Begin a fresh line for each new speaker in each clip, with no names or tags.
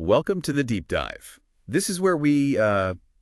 Welcome to the Deep Dive. This is where we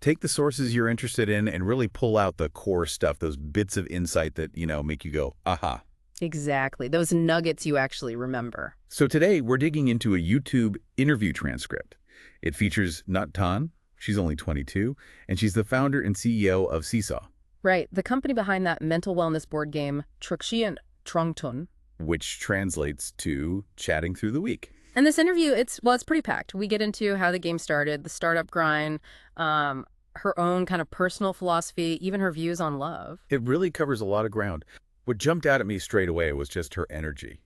take the sources you're interested in and really pull out the core stuff, those bits of insight that, make you go, aha.
Exactly. Those nuggets you actually remember.
So today we're digging into a YouTube interview transcript. It features Nut Tan. She's only 22, and she's the founder and CEO of Seesaw.
Right. The company behind that mental wellness board game, Truxian Trongtun.
Which translates to chatting through the week.
And this interview, it's pretty packed. We get into how the game started, the startup grind, her own kind of personal philosophy, even her views on love.
It really covers a lot of ground. What jumped out at me straight away was just her energy,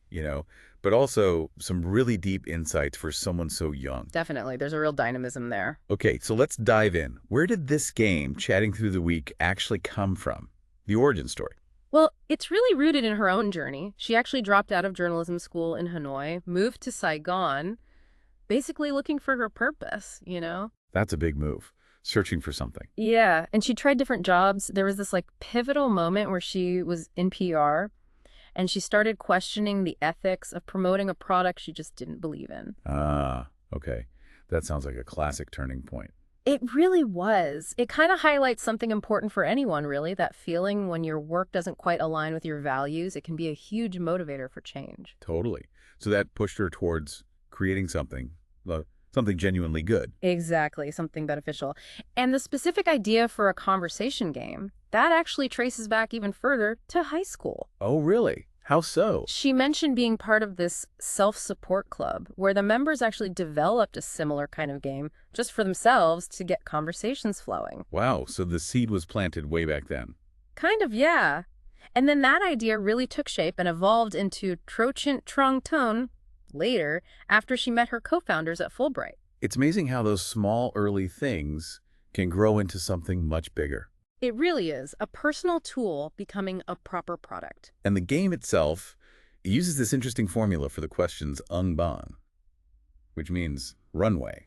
but also some really deep insights for someone so young.
Definitely. There's a real dynamism there.
Okay, so let's dive in. Where did this game, Chatting Through the Week, actually come from? The origin story.
Well, it's really rooted in her own journey. She actually dropped out of journalism school in Hanoi, moved to Saigon, basically looking for her purpose,
That's a big move. Searching for something.
Yeah, and she tried different jobs. There was this pivotal moment where she was in PR and she started questioning the ethics of promoting a product she just didn't believe in.
Ah, okay. That sounds like a classic turning point.
It really was. It kind of highlights something important for anyone, really, that feeling when your work doesn't quite align with your values. It can be a huge motivator for change.
Totally. So that pushed her towards creating something genuinely good.
Exactly, something beneficial. And the specific idea for a conversation game, that actually traces back even further to high school.
Oh, really? How so?
She mentioned being part of this self-support club where the members actually developed a similar kind of game just for themselves to get conversations flowing.
Wow, so the seed was planted way back then.
Kind of, yeah. And then that idea really took shape and evolved into Trochint Trongtun later after she met her co-founders at Fulbright.
It's amazing how those small early things can grow into something much bigger.
It really is a personal tool becoming a proper product.
And the game itself uses this interesting formula for the questions Ban, which means runway.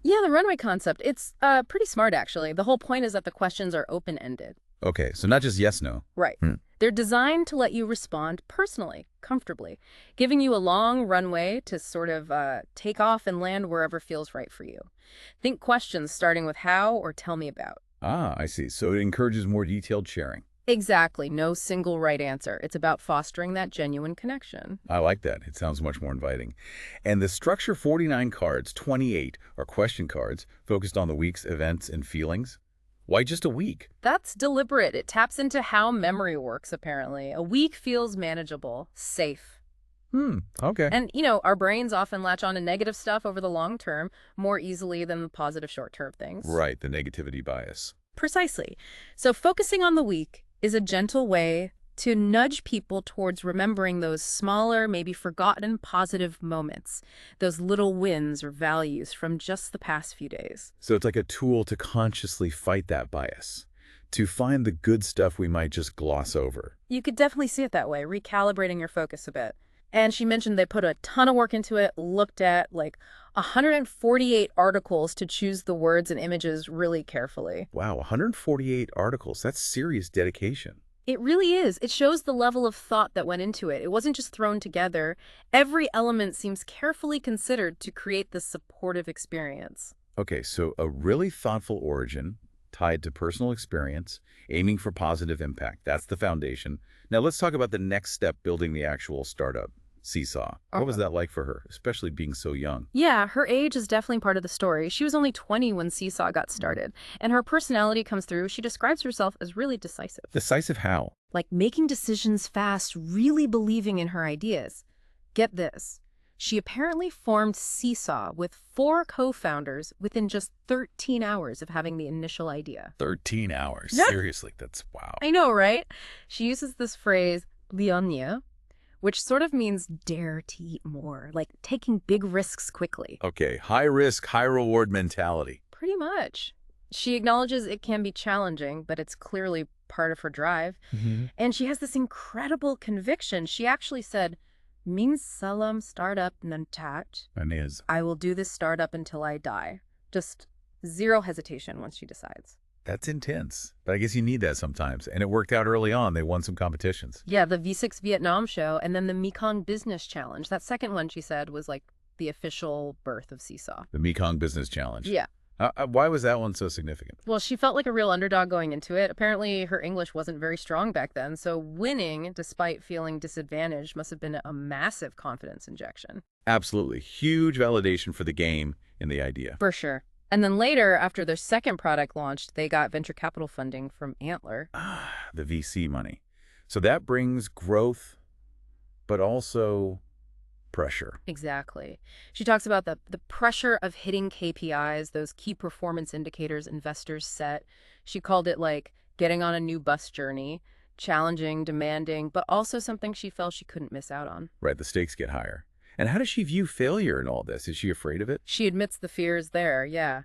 Yeah, the runway concept. It's pretty smart, actually. The whole point is that the questions are open-ended.
Okay, so not just yes, no.
Right. They're designed to let you respond personally, comfortably, giving you a long runway to sort of take off and land wherever feels right for you. Think questions starting with how or tell me about.
Ah, I see. So it encourages more detailed sharing.
Exactly. No single right answer. It's about fostering that genuine connection.
I like that. It sounds much more inviting. And the structure 49 cards, 28 are question cards focused on the week's events and feelings. Why just a week?
That's deliberate. It taps into how memory works, apparently. A week feels manageable, safe.
Okay.
And, our brains often latch on to negative stuff over the long term more easily than the positive short-term things.
Right, the negativity bias.
Precisely. So focusing on the week is a gentle way to nudge people towards remembering those smaller, maybe forgotten positive moments, those little wins or values from just the past few days.
So it's like a tool to consciously fight that bias, to find the good stuff we might just gloss over.
You could definitely see it that way, recalibrating your focus a bit. And she mentioned they put a ton of work into it, looked at 148 articles to choose the words and images really carefully.
Wow, 148 articles. That's serious dedication.
It really is. It shows the level of thought that went into it. It wasn't just thrown together. Every element seems carefully considered to create this supportive experience.
Okay, so a really thoughtful origin tied to personal experience, aiming for positive impact. That's the foundation. Now let's talk about the next step, building the actual startup, Seesaw. What was that like for her, especially being so young?
Yeah, her age is definitely part of the story. She was only 20 when Seesaw got started, and her personality comes through. She describes herself as really decisive.
Decisive how?
Like making decisions fast, really believing in her ideas. Get this. She apparently formed Seesaw with 4 co-founders within just 13 hours of having the initial idea.
13 hours.
Yeah.
Seriously, that's wow.
I know, right? She uses this phrase, "lianya," which sort of means dare to eat more, like taking big risks quickly.
Okay, high risk, high reward mentality.
Pretty much. She acknowledges it can be challenging, but it's clearly part of her drive. And she has this incredible conviction. She actually said, "Means salam startup nantat."
And is.
I will do this startup until I die. Just zero hesitation once she decides.
That's intense. But I guess you need that sometimes. And it worked out early on. They won some competitions.
Yeah, the V6 Vietnam show and then the Mekong Business Challenge. That second one, she said, was the official birth of Seesaw.
The Mekong Business Challenge.
Yeah.
Why was that one so significant?
Well, she felt like a real underdog going into it. Apparently, her English wasn't very strong back then, so winning, despite feeling disadvantaged, must have been a massive confidence injection.
Absolutely. Huge validation for the game and the idea.
For sure. And then later, after their second product launched, they got venture capital funding from Antler.
The VC money. So that brings growth, but also pressure.
Exactly. She talks about the pressure of hitting KPIs, those key performance indicators investors set. She called it like getting on a new bus journey, challenging, demanding, but also something she felt she couldn't miss out on.
Right, the stakes get higher. And how does she view failure in all this? Is she afraid of it?
She admits the fear is there, yeah.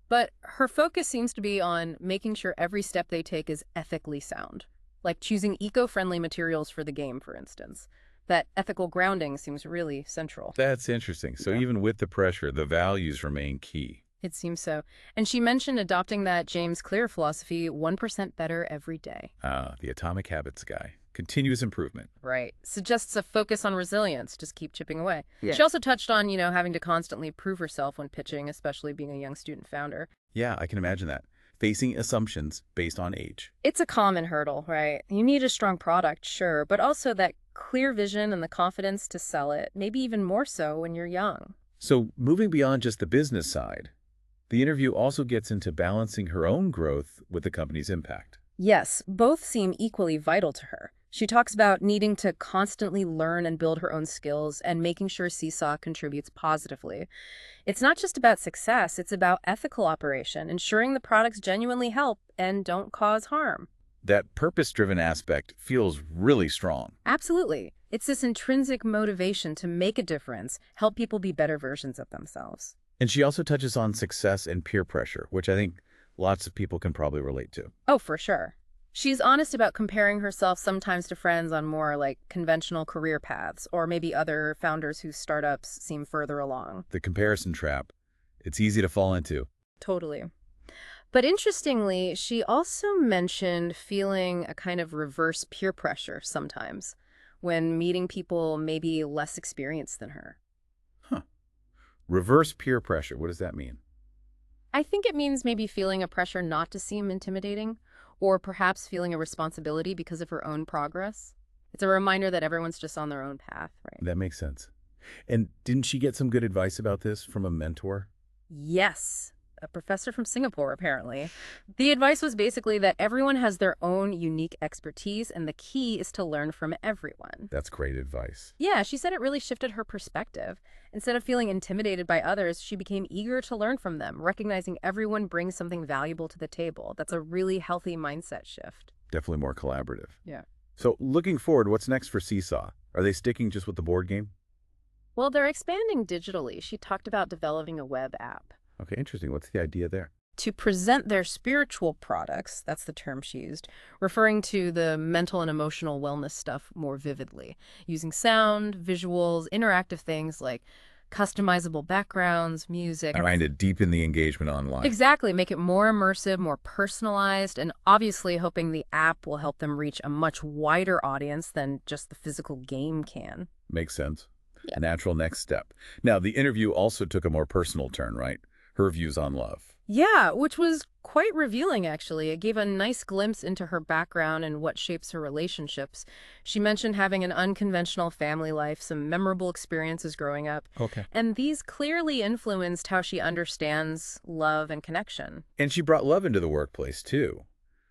But her focus seems to be on making sure every step they take is ethically sound, like choosing eco-friendly materials for the game, for instance. That ethical grounding seems really central.
That's interesting. So even with the pressure, the values remain key.
It seems so. And she mentioned adopting that James Clear philosophy, 1% better every day.
The atomic habits guy. Continuous improvement.
Right. Suggests a focus on resilience, just keep chipping away.
Yeah.
She also touched on, having to constantly prove herself when pitching, especially being a young student founder.
Yeah, I can imagine that. Facing assumptions based on age.
It's a common hurdle, right? You need a strong product, sure, but also that clear vision and the confidence to sell it, maybe even more so when you're young.
So moving beyond just the business side, the interview also gets into balancing her own growth with the company's impact.
Yes, both seem equally vital to her. She talks about needing to constantly learn and build her own skills and making sure Seesaw contributes positively. It's not just about success, it's about ethical operation, ensuring the products genuinely help and don't cause harm.
That purpose-driven aspect feels really strong.
Absolutely. It's this intrinsic motivation to make a difference, help people be better versions of themselves.
And she also touches on success and peer pressure, which I think lots of people can probably relate to.
Oh, for sure. She's honest about comparing herself sometimes to friends on more like conventional career paths, or maybe other founders whose startups seem further along.
The comparison trap, it's easy to fall into.
Totally. But interestingly, she also mentioned feeling a kind of reverse peer pressure sometimes when meeting people maybe less experienced than her.
Reverse peer pressure, what does that mean?
I think it means maybe feeling a pressure not to seem intimidating, or perhaps feeling a responsibility because of her own progress. It's a reminder that everyone's just on their own path, right?
That makes sense. And didn't she get some good advice about this from a mentor?
Yes, a professor from Singapore, apparently. The advice was basically that everyone has their own unique expertise, and the key is to learn from everyone.
That's great advice.
Yeah, she said it really shifted her perspective. Instead of feeling intimidated by others, she became eager to learn from them, recognizing everyone brings something valuable to the table. That's a really healthy mindset shift.
Definitely more collaborative.
Yeah.
So looking forward, what's next for Seesaw? Are they sticking just with the board game?
Well, they're expanding digitally. She talked about developing a web app.
Okay, interesting. What's the idea there?
To present their spiritual products, that's the term she used, referring to the mental and emotional wellness stuff more vividly, using sound, visuals, interactive things like customizable backgrounds, music.
Trying to deepen the engagement online.
Exactly. Make it more immersive, more personalized, and obviously hoping the app will help them reach a much wider audience than just the physical game can.
Makes sense.
Yeah.
A natural next step. Now, the interview also took a more personal turn, right? Her views on love.
Yeah, which was quite revealing, actually. It gave a nice glimpse into her background and what shapes her relationships. She mentioned having an unconventional family life, some memorable experiences growing up.
Okay.
And these clearly influenced how she understands love and connection.
And she brought love into the workplace, too.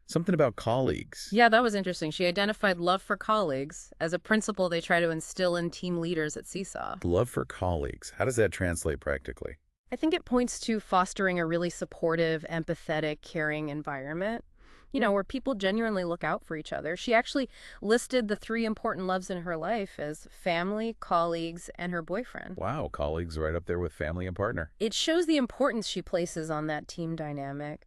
Something about colleagues.
Yeah, that was interesting. She identified love for colleagues as a principle they try to instill in team leaders at Seesaw.
Love for colleagues. How does that translate practically?
I think it points to fostering a really supportive, empathetic, caring environment, where people genuinely look out for each other. She actually listed the 3 important loves in her life as family, colleagues, and her boyfriend.
Wow, colleagues right up there with family and partner.
It shows the importance she places on that team dynamic.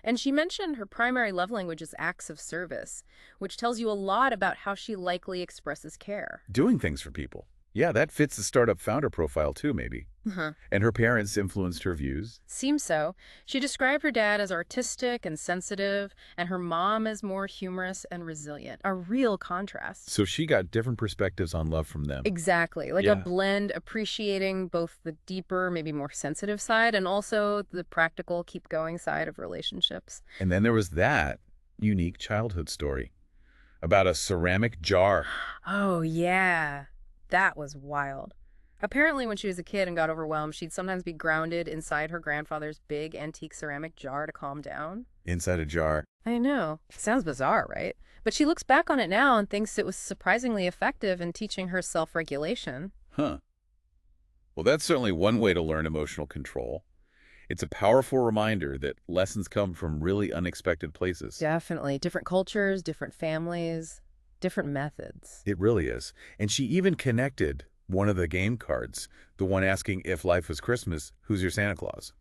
And she mentioned her primary love language is acts of service, which tells you a lot about how she likely expresses care.
Doing things for people. Yeah, that fits the startup founder profile too, maybe.
Uh-huh.
And her parents influenced her views.
Seems so. She described her dad as artistic and sensitive, and her mom as more humorous and resilient. A real contrast.
So she got different perspectives on love from them.
Exactly. Like a
Yeah.
blend appreciating both the deeper, maybe more sensitive side and also the practical, keep going side of relationships.
And then there was that unique childhood story about a ceramic jar.
Oh, yeah. That was wild. Apparently, when she was a kid and got overwhelmed, she'd sometimes be grounded inside her grandfather's big antique ceramic jar to calm down.
Inside a jar.
I know. Sounds bizarre, right? But she looks back on it now and thinks it was surprisingly effective in teaching her self-regulation.
Huh. Well, that's certainly one way to learn emotional control. It's a powerful reminder that lessons come from really unexpected places.
Definitely. Different cultures, different families, different methods.
It really is. And she even connected one of the game cards, the one asking if life was Christmas, who's your Santa Claus?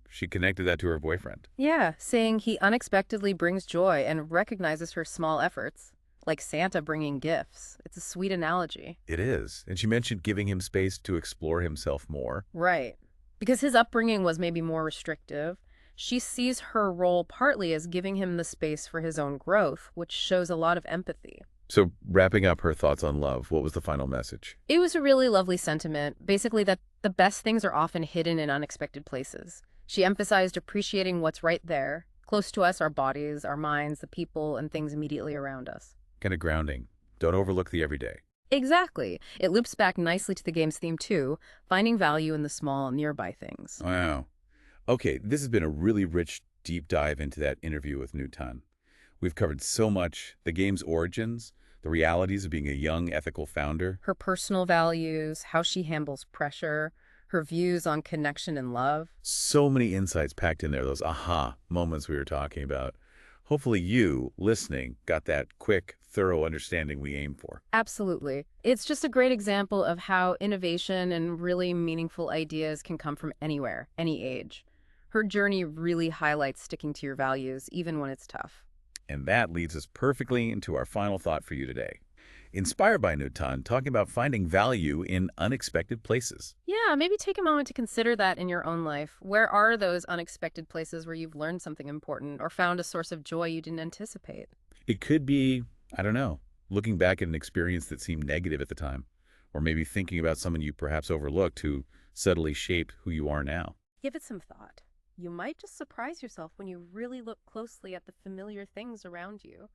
She connected that to her boyfriend.
Yeah, saying he unexpectedly brings joy and recognizes her small efforts, like Santa bringing gifts. It's a sweet analogy.
It is. And she mentioned giving him space to explore himself more.
Right. Because his upbringing was maybe more restrictive, she sees her role partly as giving him the space for his own growth, which shows a lot of empathy.
So, wrapping up her thoughts on love, what was the final message?
It was a really lovely sentiment, basically that the best things are often hidden in unexpected places. She emphasized appreciating what's right there, close to us, our bodies, our minds, the people, and things immediately around us.
Kind of grounding. Don't overlook the everyday.
Exactly. It loops back nicely to the game's theme too, finding value in the small, nearby things.
Wow. Okay, this has been a really rich, deep dive into that interview with Nutan. We've covered so much, the game's origins, the realities of being a young, ethical founder.
Her personal values, how she handles pressure, her views on connection and love.
So many insights packed in there, those aha moments we were talking about. Hopefully you, listening, got that quick, thorough understanding we aim for.
Absolutely. It's just a great example of how innovation and really meaningful ideas can come from anywhere, any age. Her journey really highlights sticking to your values, even when it's tough.
And that leads us perfectly into our final thought for you today. Inspired by Nutan, talking about finding value in unexpected places.
Yeah, maybe take a moment to consider that in your own life. Where are those unexpected places where you've learned something important or found a source of joy you didn't anticipate?
It could be, I don't know, looking back at an experience that seemed negative at the time, or maybe thinking about someone you perhaps overlooked who subtly shaped who you are now.
Give it some thought. You might just surprise yourself when you really look closely at the familiar things around you.